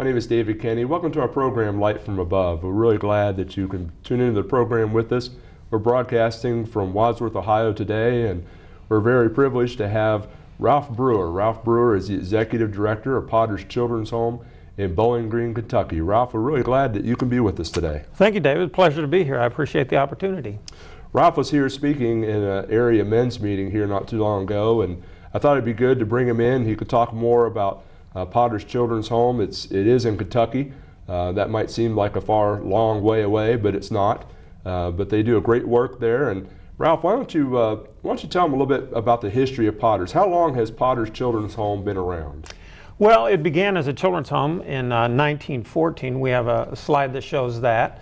My name is David Kenney. Welcome to our program, Light from Above. We're really glad that you can tune into the program with us. We're broadcasting from Wadsworth, Ohio today, and we're very privileged to have Ralph Brewer. Ralph Brewer is the Executive Director of Potter's Children's Home in Bowling Green, Kentucky. Ralph, we're really glad that you can be with us today. Thank you, David. Pleasure to be here. I appreciate the opportunity. Ralph was here speaking in an area men's meeting here not too long ago, and I thought it'd be good to bring him in. He could talk more about Potter's Children's Home. It is in Kentucky. That might seem like a long way away, but it's not. But they do a great work there. And Ralph, why don't you tell them a little bit about the history of Potter's? How long has Potter's Children's Home been around? Well, it began as a children's home in 1914. We have a slide that shows that.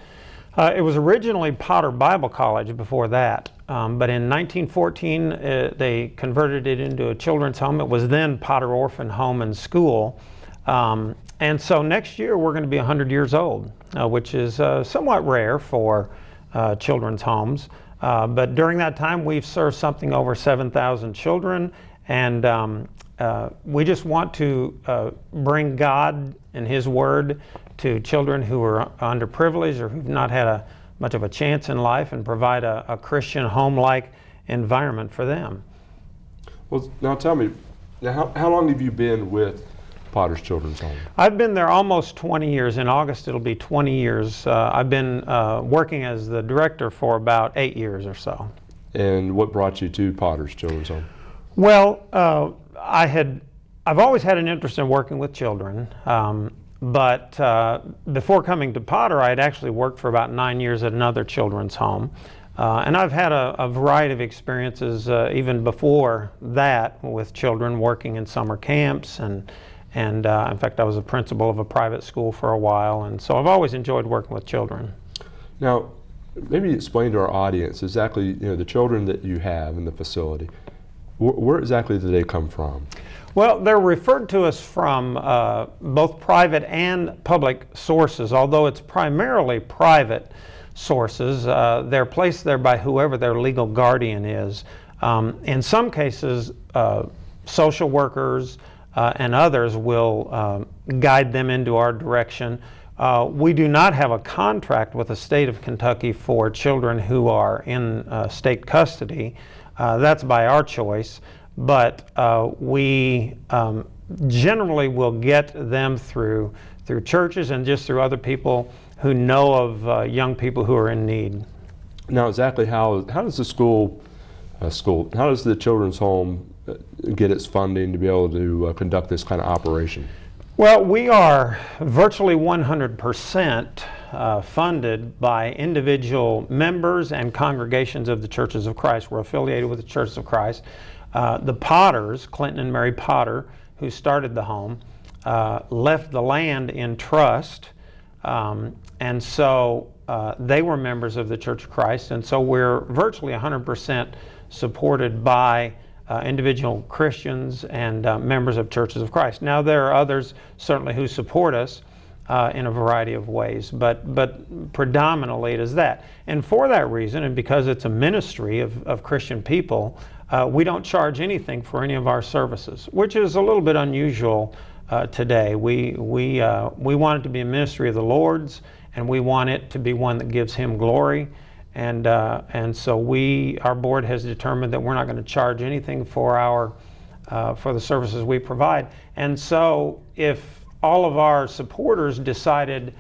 It was originally Potter Bible College before that, but in 1914 they converted it into a children's home. It was then Potter Orphan Home and School, and so next year we're going to be 100 years old, which is somewhat rare for children's homes. But during that time we've served something over 7,000 children, and we just want to bring God and His Word to children who are underprivileged or who've not had much of a chance in life, and provide a Christian home-like environment for them. Well, now tell me, how long have you been with Potter's Children's Home? I've been there almost 20 years. In August it'll be 20 years. I've been working as the director for about 8 years or so. And what brought you to Potter's Children's Home? Well, I've always had an interest in working with children, but before coming to Potter, I had actually worked for about 9 years at another children's home. And I've had a variety of experiences even before that with children, working in summer camps, and in fact I was a principal of a private school for a while, and so I've always enjoyed working with children. Now, maybe explain to our audience exactly, the children that you have in the facility. Where exactly do they come from? Well, they're referred to us from both private and public sources, although it's primarily private sources. They're placed there by whoever their legal guardian is. In some cases, social workers and others will guide them into our direction. We do not have a contract with the state of Kentucky for children who are in state custody. That's by our choice, but we generally will get them through churches and just through other people who know of young people who are in need. Now, exactly how does the how does the children's home get its funding to be able to conduct this kind of operation? Well, we are virtually 100% funded by individual members and congregations of the Churches of Christ. We're affiliated with the Churches of Christ. The Potters, Clinton and Mary Potter, who started the home, left the land in trust, and so they were members of the Church of Christ, and so we're virtually 100% supported by individual Christians and members of Churches of Christ. Now, there are others certainly who support us in a variety of ways, but predominantly it is that. And for that reason, and because it's a ministry of Christian people, we don't charge anything for any of our services, which is a little bit unusual today. We want it to be a ministry of the Lord's, and we want it to be one that gives Him glory. And so our board has determined that we're not going to charge anything for the services we provide. And so if all of our supporters decided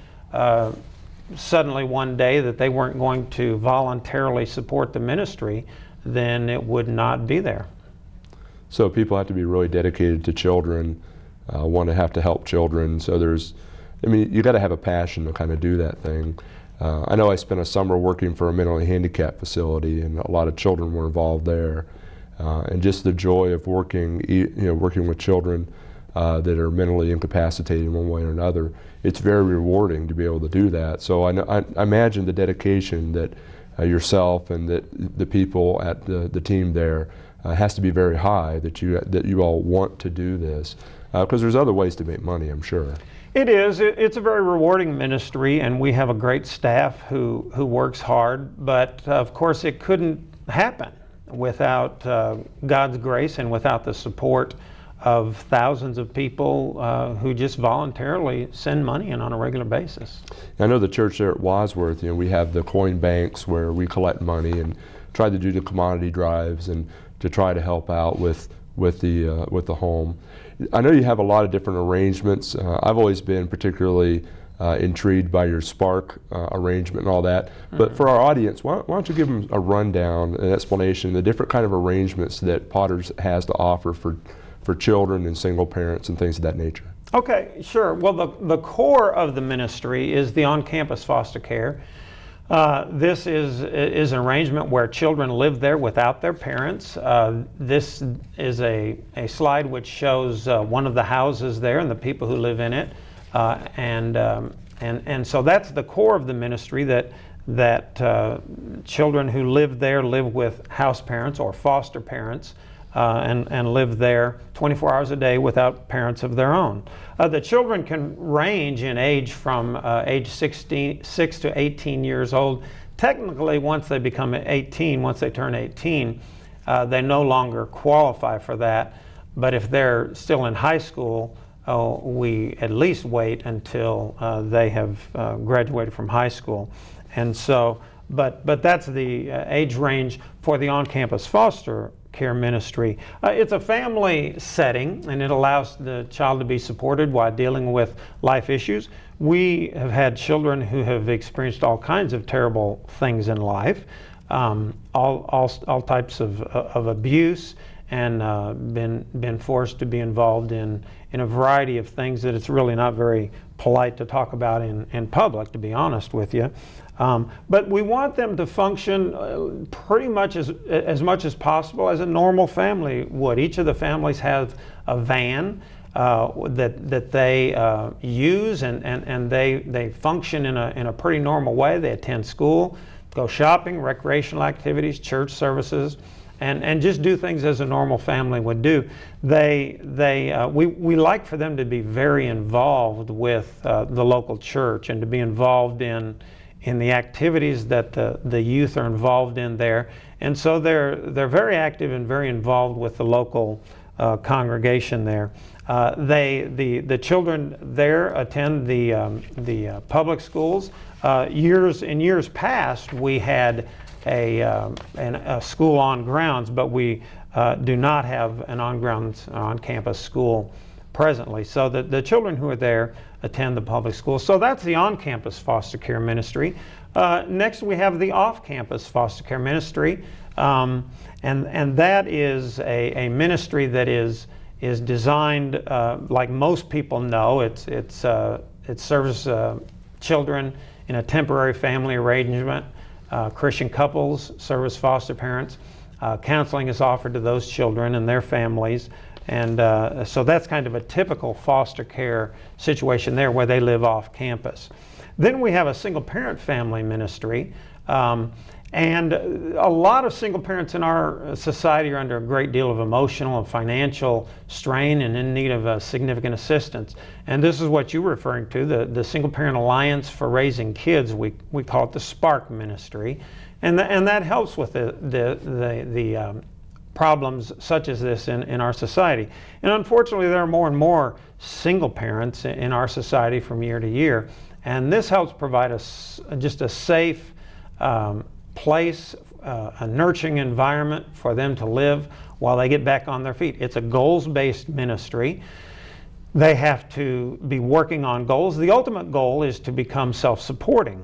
suddenly one day that they weren't going to voluntarily support the ministry, then it would not be there. So people have to be really dedicated to children, want to have to help children. So you got to have a passion to kind of do that thing. I know I spent a summer working for a mentally handicapped facility, and a lot of children were involved there. And just the joy of working with children that are mentally incapacitated in one way or another, it's very rewarding to be able to do that. So I imagine the dedication that yourself and that the people at the team there has to be very high, that you all want to do this, because there's other ways to make money, I'm sure. It is. It's a very rewarding ministry, and we have a great staff who works hard, but of course it couldn't happen without God's grace and without the support of thousands of people who just voluntarily send money in on a regular basis. I know the church there at Wadsworth, we have the coin banks where we collect money and try to do the commodity drives and to try to help out with the home. I know you have a lot of different arrangements. I've always been particularly intrigued by your Spark arrangement and all that. But for our audience, why don't you give them a rundown, an explanation, the different kind of arrangements that Potter's has to offer for children and single parents and things of that nature? Okay, sure. Well, the core of the ministry is the on-campus foster care. This is an arrangement where children live there without their parents. This is a slide which shows one of the houses there and the people who live in it. And so that's the core of the ministry, that children who live there live with house parents or foster parents and live there 24 hours a day without parents of their own. The children can range in age from age 6 to 18 years old. Technically, once they become 18, once they turn 18, they no longer qualify for that. But if they're still in high school, we at least wait until they have graduated from high school. And so, but that's the age range for the on-campus foster care ministry. It's a family setting, and it allows the child to be supported while dealing with life issues. We have had children who have experienced all kinds of terrible things in life, all types of abuse, and been forced to be involved in a variety of things that it's really not very polite to talk about in public, to be honest with you. But we want them to function pretty much as much as possible as a normal family would. Each of the families have a van that they use, and they function in a pretty normal way. They attend school, go shopping, recreational activities, church services, and just do things as a normal family would do. We like for them to be very involved with the local church and to be involved in the activities that the youth are involved in there. And so they're very active and very involved with the local congregation there. The children there attend the public schools. In years past, we had a school on grounds, but we do not have an on-campus school presently. So the children who are there attend the public schools. So that's the on-campus foster care ministry. Next, we have the off-campus foster care ministry, and that is a ministry that is designed, like most people know, it serves children in a temporary family arrangement. Christian couples serve as foster parents. Counseling is offered to those children and their families. And so that's kind of a typical foster care situation there, where they live off campus. Then we have a single parent family ministry. And a lot of single parents in our society are under a great deal of emotional and financial strain and in need of significant assistance. And this is what you're referring to, the Single Parent Alliance for Raising Kids. We call it the Spark Ministry. And that helps with the problems such as this in our society. And unfortunately, there are more and more single parents in our society from year to year. And this helps provide us just a safe place, a nurturing environment for them to live while they get back on their feet. It's a goals-based ministry. They have to be working on goals. The ultimate goal is to become self-supporting.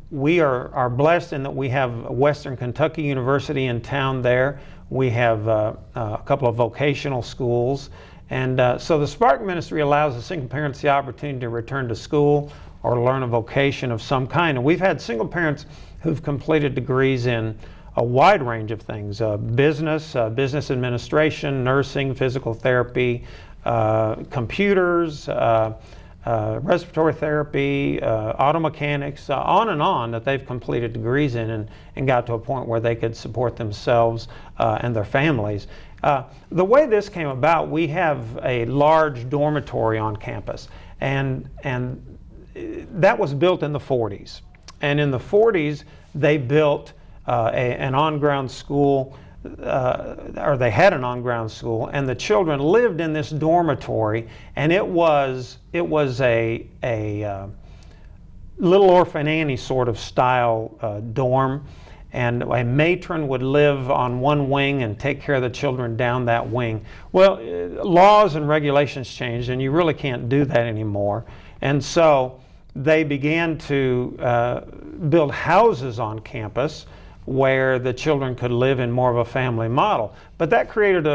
We are blessed in that we have Western Kentucky University in town there. We have a couple of vocational schools. And so the Spark Ministry allows the single parents the opportunity to return to school or learn a vocation of some kind. And we've had single parents who've completed degrees in a wide range of things: business administration, nursing, physical therapy, computers, respiratory therapy, auto mechanics, on, that they've completed degrees in and got to a point where they could support themselves and their families. The way this came about, we have a large dormitory on campus, and that was built in the 40s. And in the 40s, they built an on-ground school or they had an on-ground school, and the children lived in this dormitory, and it was a Little Orphan Annie sort of style dorm, and a matron would live on one wing and take care of the children down that wing. Well, laws and regulations changed, and you really can't do that anymore. And so they began to build houses on campus where the children could live in more of a family model. But that created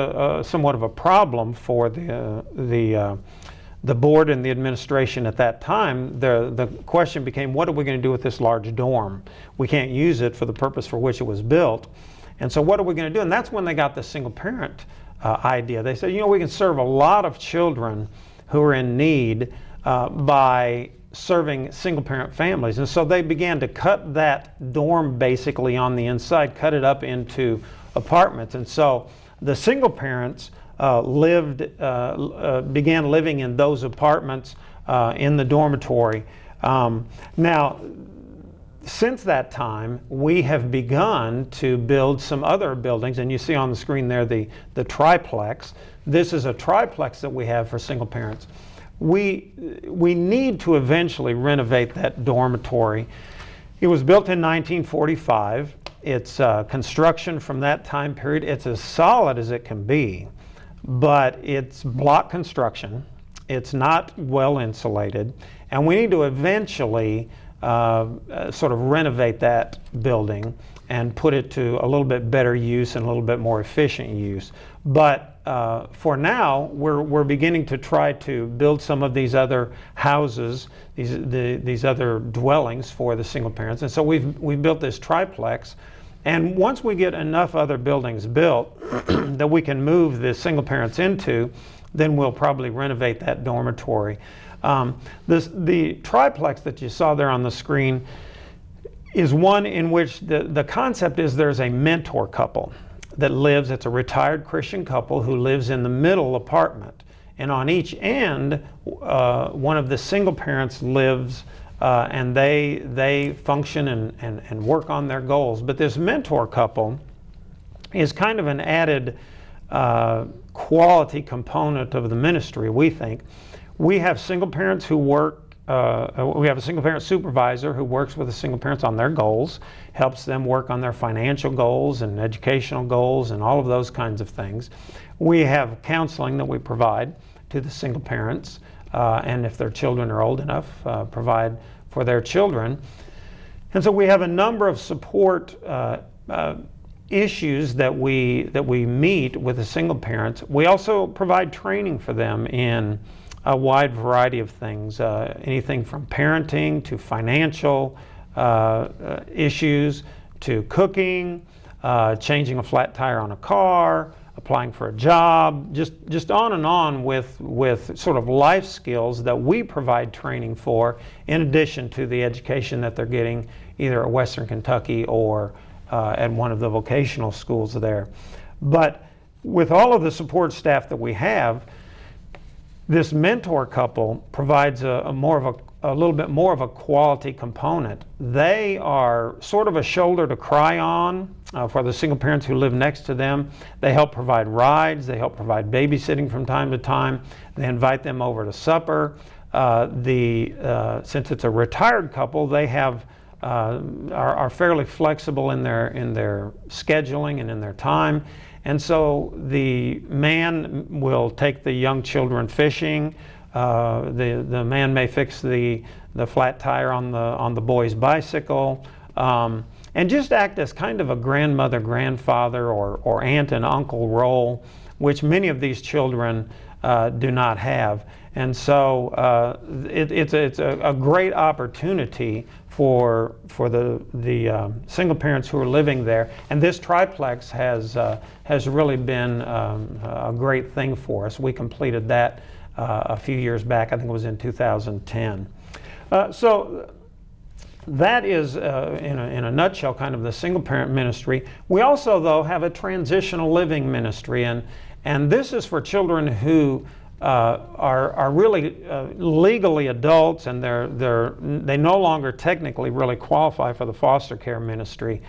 somewhat of a problem for the board and the administration at that time. The question became, what are we going to do with this large dorm? We can't use it for the purpose for which it was built. And so what are we going to do? And that's when they got the single parent idea. They said, we can serve a lot of children who are in need by serving single parent families. And so they began to cut that dorm basically on the inside, cut it up into apartments. And so the single parents began living in those apartments in the dormitory. Now, since that time, we have begun to build some other buildings, and you see on the screen there the triplex. This is a triplex that we have for single parents. We need to eventually renovate that dormitory. It was built in 1945. It's construction from that time period. It's as solid as it can be, but it's block construction. It's not well insulated, and we need to eventually sort of renovate that building and put it to a little bit better use and a little bit more efficient use. But for now, we're beginning to try to build some of these other houses, these other dwellings for the single parents. And so we've built this triplex. And once we get enough other buildings built that we can move the single parents into, then we'll probably renovate that dormitory. The triplex that you saw there on the screen is one in which the concept is there's a mentor couple that lives. It's a retired Christian couple who lives in the middle apartment. And on each end, one of the single parents lives and they function and work on their goals. But this mentor couple is kind of an added quality component of the ministry, we think. We have single parents who work, we have a single parent supervisor who works with the single parents on their goals, helps them work on their financial goals and educational goals and all of those kinds of things. We have counseling that we provide to the single parents, and if their children are old enough, provide for their children. And so we have a number of support issues that we meet with the single parents. We also provide training for them in a wide variety of things, anything from parenting to financial issues to cooking, changing a flat tire on a car, applying for a job, just on and on with sort of life skills that we provide training for, in addition to the education that they're getting either at Western Kentucky or at one of the vocational schools there. But with all of the support staff that we have, this mentor couple provides a little bit more of a quality component. They are sort of a shoulder to cry on for the single parents who live next to them. They help provide rides. They help provide babysitting from time to time. They invite them over to supper. Since it's a retired couple, they are fairly flexible in their scheduling and in their time. And so the man will take the young children fishing. The man may fix the flat tire on the boy's bicycle, and just act as kind of a grandmother, grandfather, or aunt and uncle role, which many of these children do not have. And so it's a great opportunity for the single parents who are living there. And this triplex has really been a great thing for us. We completed that a few years back. I think it was in 2010. So that is, in a nutshell, kind of the single parent ministry. We also, though, have a transitional living ministry, and this is for children who are really legally adults, and they no longer technically really qualify for the foster care ministry.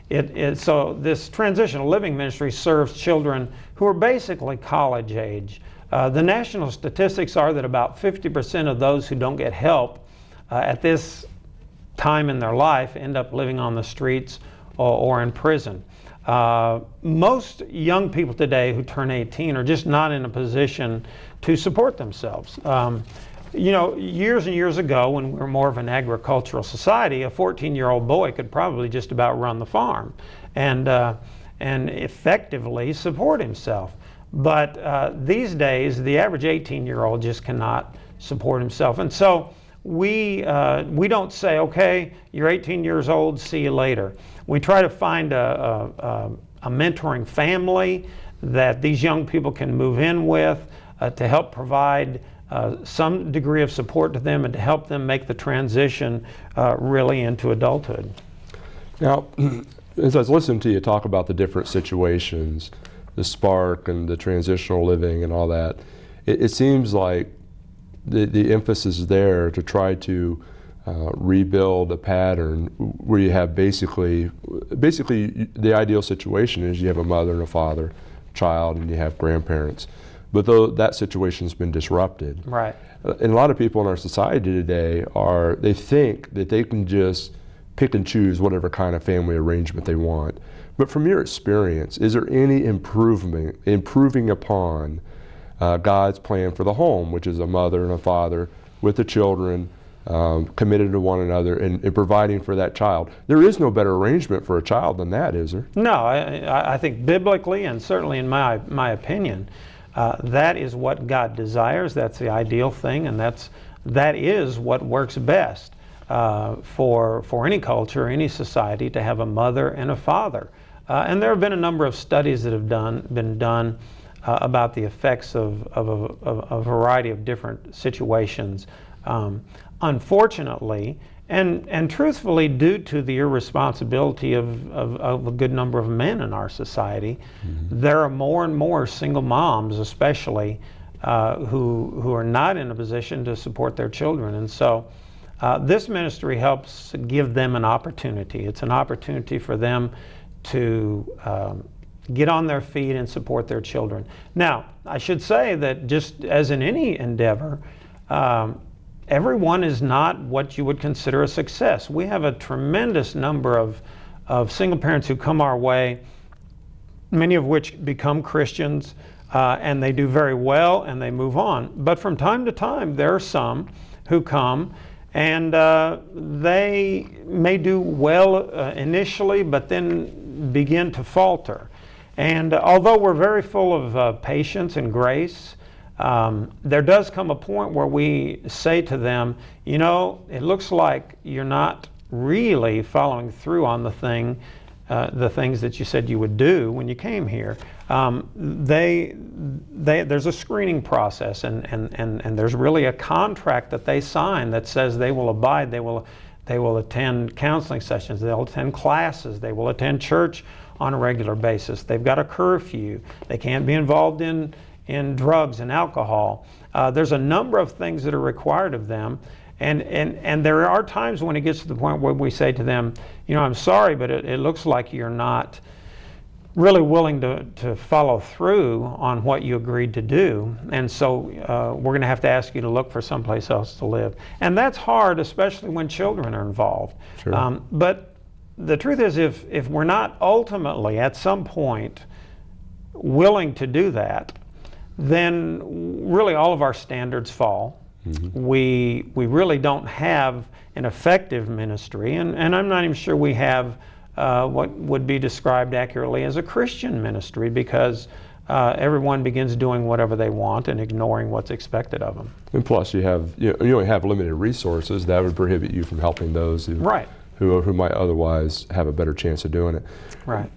So this transitional living ministry serves children who are basically college age. The national statistics are that about 50% of those who don't get help at this time in their life end up living on the streets or in prison. Most young people today who turn 18 are just not in a position to support themselves. You know, years and years ago, when we were more of an agricultural society, a 14-year-old boy could probably just about run the farm and effectively support himself. But these days, the average 18-year-old just cannot support himself. And so we don't say, okay, you're 18 years old, see you later. We try to find a mentoring family that these young people can move in with to help provide some degree of support to them and to help them make the transition really into adulthood. Now, as I was listening to you talk about the different situations, the spark and the transitional living and all that, it seems like the emphasis is there to try to rebuild a pattern where you have basically the ideal situation is you have a mother and a father, child, and you have grandparents. But though that situation's been disrupted. Right. And a lot of people in our society today they think that they can just pick and choose whatever kind of family arrangement they want. But from your experience, is there any improving upon God's plan for the home, which is a mother and a father with the children, committed to one another and providing for that child? There is no better arrangement for a child than that, is there? No, I think biblically and certainly in my opinion, that is what God desires. That's the ideal thing, and that is what works best for any culture, any society, to have a mother and a father. And there have been a number of studies that have been done about the effects of a variety of different situations. Unfortunately, and truthfully, due to the irresponsibility of a good number of men in our society, there are more and more single moms, especially, who are not in a position to support their children. And so this ministry helps give them an opportunity. It's an opportunity for them to get on their feet and support their children. Now, I should say that just as in any endeavor, everyone is not what you would consider a success. We have a tremendous number of single parents who come our way, many of which become Christians, and they do very well and they move on. But from time to time, there are some who come and they may do well initially, but then begin to falter. And although we're very full of patience and grace, there does come a point where we say to them, you know, it looks like you're not really following through on the things that you said you would do when you came here. There's a screening process, and there's really a contract that they sign that says they will abide. They will attend counseling sessions. They'll attend classes. They will attend church on a regular basis. They've got a curfew. They can't be involved in drugs and alcohol. There's a number of things that are required of them. And there are times when it gets to the point where we say to them, you know, I'm sorry, but it looks like you're not really willing to follow through on what you agreed to do. And so we're going to have to ask you to look for someplace else to live. And that's hard, especially when children are involved. Sure. But the truth is, if we're not ultimately at some point willing to do that, then really all of our standards fall. Mm-hmm. We really don't have an effective ministry, and I'm not even sure we have what would be described accurately as a Christian ministry, because everyone begins doing whatever they want and ignoring what's expected of them. And plus, you only have limited resources that would prohibit you from helping those who might otherwise have a better chance of doing it. Right.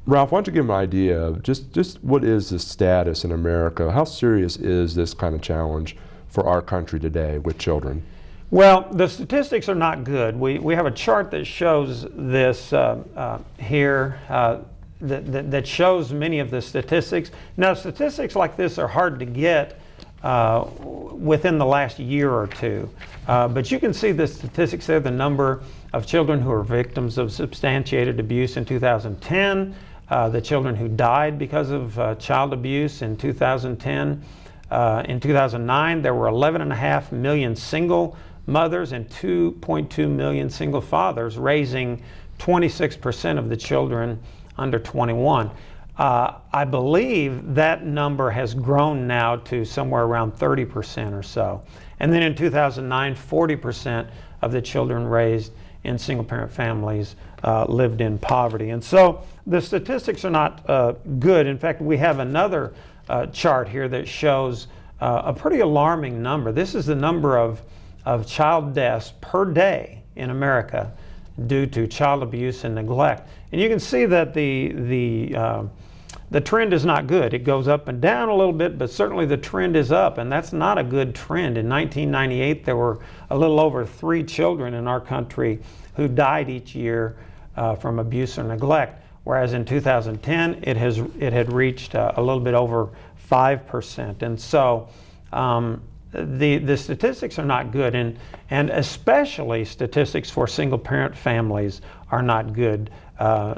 Ralph, why don't you give them an idea of just what is the status in America? How serious is this kind of challenge for our country today with children? Well, the statistics are not good. We have a chart that shows this here that shows many of the statistics. Now, statistics like this are hard to get within the last year or two. But you can see the statistics there, the number of children who are victims of substantiated abuse in 2010, the children who died because of child abuse in 2010. In 2009, there were 11.5 million single mothers and 2.2 million single fathers, raising 26% of the children under 21. I believe that number has grown now to somewhere around 30% or so. And then in 2009, 40% of the children raised in single-parent families lived in poverty. And so the statistics are not good. In fact, we have another chart here that shows a pretty alarming number. This is the number of child deaths per day in America due to child abuse and neglect. And you can see that the trend is not good. It goes up and down a little bit, but certainly the trend is up, and that's not a good trend. In 1998, there were a little over 3 children in our country who died each year from abuse or neglect, whereas in 2010, it had reached a little bit over 5%. And so the statistics are not good, and especially statistics for single-parent families are not good.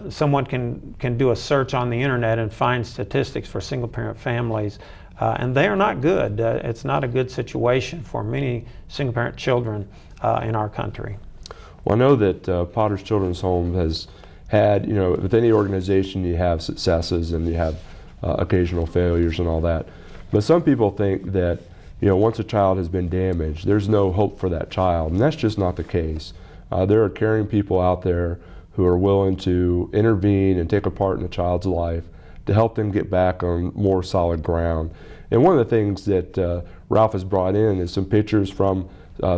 Someone can do a search on the internet and find statistics for single-parent families, and they are not good. It's not a good situation for many single-parent children in our country. Well, I know that Potter's Children's Home has had, with any organization you have successes and you have occasional failures and all that. But some people think that, once a child has been damaged, there's no hope for that child, and that's just not the case. There are caring people out there who are willing to intervene and take a part in a child's life to help them get back on more solid ground. And one of the things that Ralph has brought in is some pictures from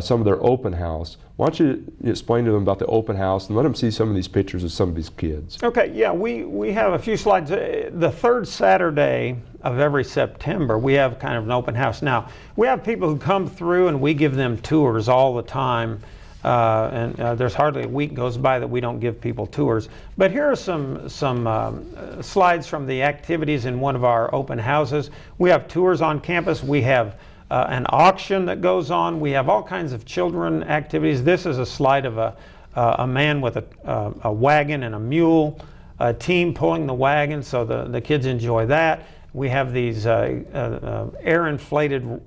some of their open house. Why don't you explain to them about the open house and let them see some of these pictures of some of these kids? Okay, yeah, we have a few slides. The third Saturday of every September, we have kind of an open house. Now, we have people who come through and we give them tours all the time. And there's hardly a week goes by that we don't give people tours. But here are some slides from the activities in one of our open houses. We have tours on campus. We have an auction that goes on. We have all kinds of children activities. This is a slide of a man with a wagon and a mule, a team pulling the wagon, so the kids enjoy that. We have these air-inflated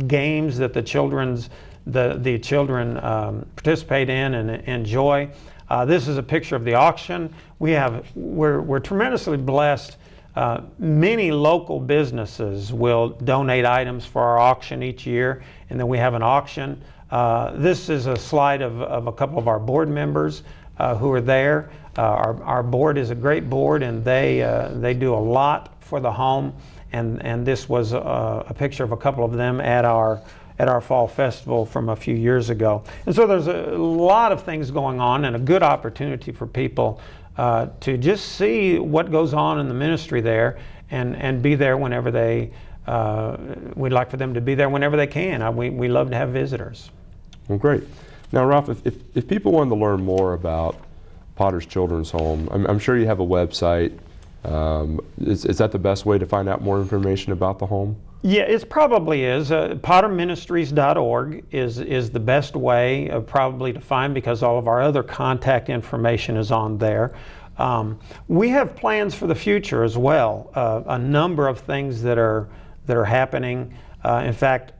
games that the children participate in and enjoy. This is a picture of the auction. We're tremendously blessed. Many local businesses will donate items for our auction each year, and then we have an auction. This is a slide of a couple of our board members who are there. Our board is a great board, and they do a lot for the home, and this was a picture of a couple of them at our fall festival from a few years ago. And so there's a lot of things going on, and a good opportunity for people to just see what goes on in the ministry there and be there whenever we'd like for them to be there whenever they can. We love to have visitors. Well, great. Now, Ralph, if people wanted to learn more about Potter's Children's Home, I'm sure you have a website. Is that the best way to find out more information about the home? Yeah, it probably is. PotterMinistries.org is the best way probably to find, because all of our other contact information is on there. We have plans for the future as well. A number of things that are happening. In fact,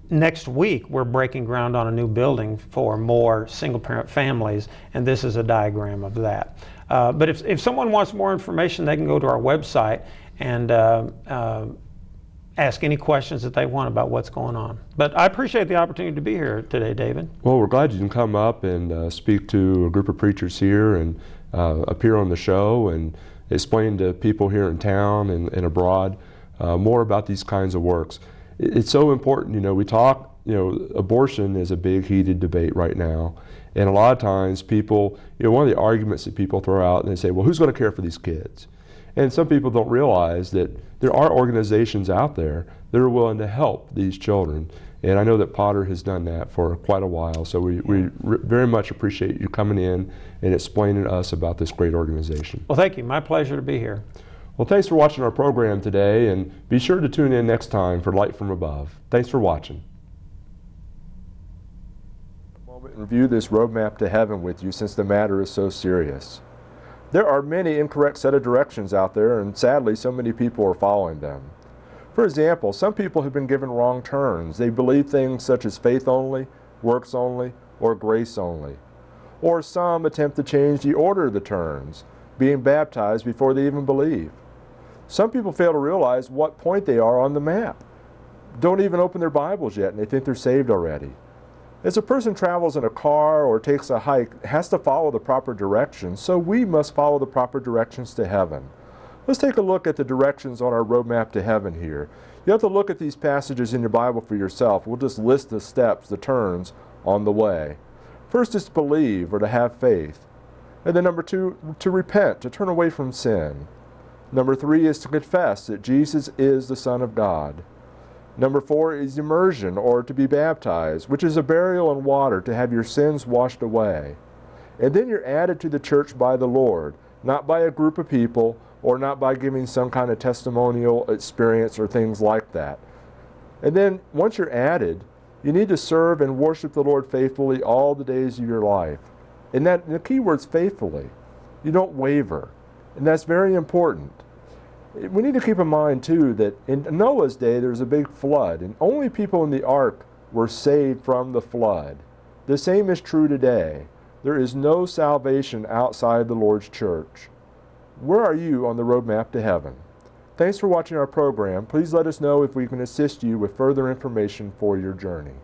next week we're breaking ground on a new building for more single-parent families, and this is a diagram of that. But if someone wants more information, they can go to our website and ask any questions that they want about what's going on. But I appreciate the opportunity to be here today, David. Well, we're glad you can come up and speak to a group of preachers here and appear on the show and explain to people here in town and abroad more about these kinds of works. It's so important. We talk, abortion is a big heated debate right now. And a lot of times people, one of the arguments that people throw out, and they say, well, who's going to care for these kids? And some people don't realize that there are organizations out there that are willing to help these children. And I know that Potter has done that for quite a while. So we very much appreciate you coming in and explaining to us about this great organization. Well, thank you. My pleasure to be here. Well, thanks for watching our program today, and be sure to tune in next time for Light from Above. Thanks for watching. A moment and review this roadmap to heaven with you, since the matter is so serious. There are many incorrect set of directions out there, and sadly so many people are following them. For example, some people have been given wrong turns. They believe things such as faith only, works only, or grace only. Or some attempt to change the order of the turns, being baptized before they even believe. Some people fail to realize what point they are on the map. Don't even open their Bibles yet, and they think they're saved already. As a person travels in a car or takes a hike, it has to follow the proper directions, so we must follow the proper directions to heaven. Let's take a look at the directions on our roadmap to heaven here. You have to look at these passages in your Bible for yourself. We'll just list the steps, the turns on the way. First is to believe or to have faith. And then number 2, to repent, to turn away from sin. Number 3 is to confess that Jesus is the Son of God. Number 4 is immersion, or to be baptized, which is a burial in water to have your sins washed away. And then you're added to the church by the Lord, not by a group of people, or not by giving some kind of testimonial experience or things like that. And then once you're added, you need to serve and worship the Lord faithfully all the days of your life. And the key word's faithfully. You don't waver. And that's very important. We need to keep in mind too that in Noah's day there was a big flood, and only people in the ark were saved from the flood. The same is true today. There is no salvation outside the Lord's church. Where are you on the roadmap to heaven? Thanks for watching our program. Please let us know if we can assist you with further information for your journey.